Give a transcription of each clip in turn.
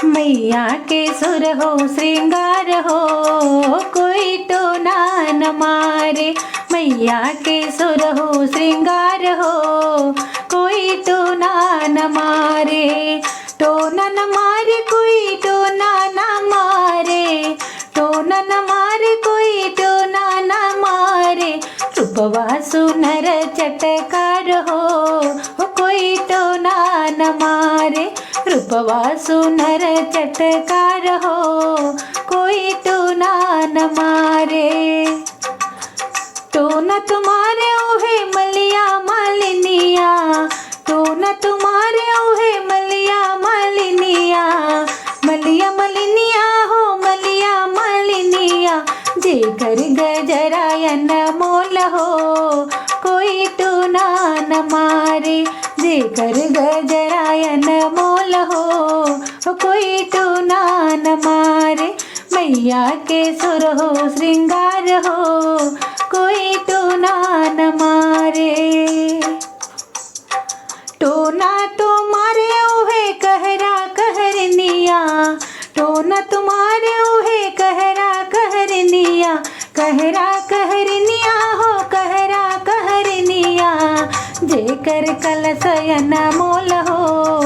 मैया के सुर हो श्रृंगार हो, कोई तो ना न मारे। मैया के सुर हो श्रृंगार हो, कोई तो ना न मारे। टोना न मारे कोई टोना न मारे, टोना न मारे कोई टोना न मारे। रूपवा सुनर चटकार हो, कोई टोना न मारे। रूपवा सुनर चटकार हो, कोई टोना न मारे। टोना तुम्हारे ओहे मलिया मालिनिया, टोना तुम्हारे ओहे मलिया मालिनिया। मलिया मलिनिया हो मलिया मालिनिया, जेकर गजरायन मोल हो, कोई टोना न मारे। जेकर गजरायन मोल हो, कोई टोना न मारे। मैया के सुर हो श्रृंगार हो, कोई टोना न मारे। टोना तुम्हारे ओहे कहरा कहरनिया, टोना तुम्हारे ओहे कहरा कहरनिया। कहरा कहरनिया हो कहरा कहरनिया, जेकर कलशयन मोल हो,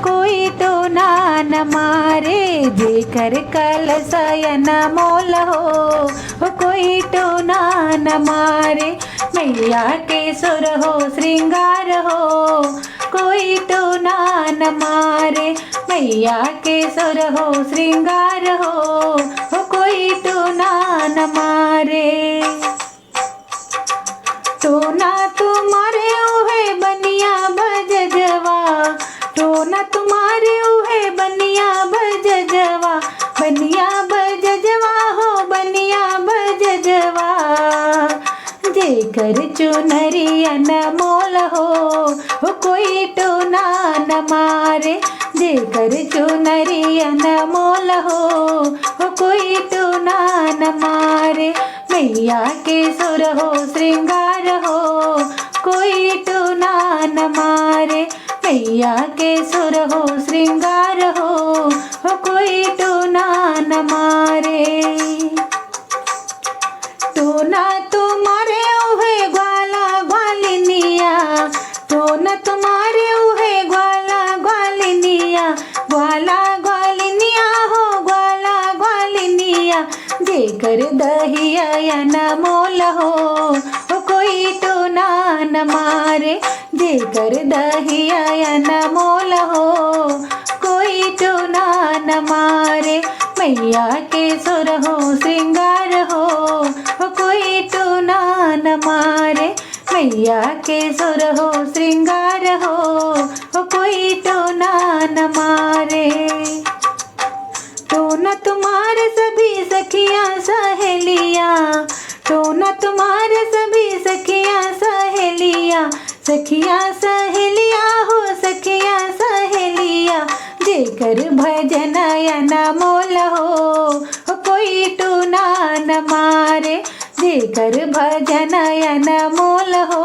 कोई टोना न मारे। जेकर कलशयन मोल हो, कोई टोना न मारे। मैया के सुर हो श्रृंगार हो, कोई टोना न मारे। मैया के सुर हो श्रृंगार हो, कोई टोना न मारे। टोना तुम्हारे ओहे बनिया बजजवा, टोना तुम्हारे ओहे बनिया बजजवा। बनिया बजजवा हो बनिया बजजवा, जेकर चुनरियन मोल हो, कोई टोना न मारे। जेकर चुनरियन मोल हो, कोई टोना न मारे। मैया के सुर हो श्रृंगार हो, कोई टोना न मारे। मैया के सुर हो श्रृंगार हो, कोई टोना न मारे। टोना तुम्हारे ओहे ग्वाला ग्वालिनिया, टोना तुम्हारे ओहे ग्वाला ग्वालिनिया। ग्वाला ग्वालिनिया हो ग्वाला ग्वालिनिया, जेकर दहियन मोल हो, कोई टोना न मारे। जेकर दहियन मोल हो, कोई टोना न मारे। मैया के सुर हो श्रृंगार हो, कोई टोना न मारे। मैया के सुर हो श्रृंगार हो, कोई टोना न मारे। टोना तुम्हारे सभी सखियां सहेलियां, टोना तुम्हारे सभी सखियां सहेलियां। सखियां सहेलियां हो सखियां सहेलियां, जेकर भजनयन मोल हो, कोई टोना न मारे। जेकर भजनयन मोल हो,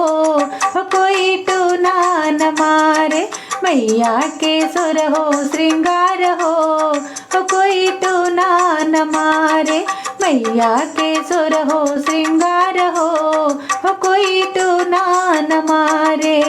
कोई टोना न मारे। मैया के सुर हो श्रृंगार हो, कोई टोना न मारे। मैया के सुर हो श्रृंगार हो, कोई टोना न मारे।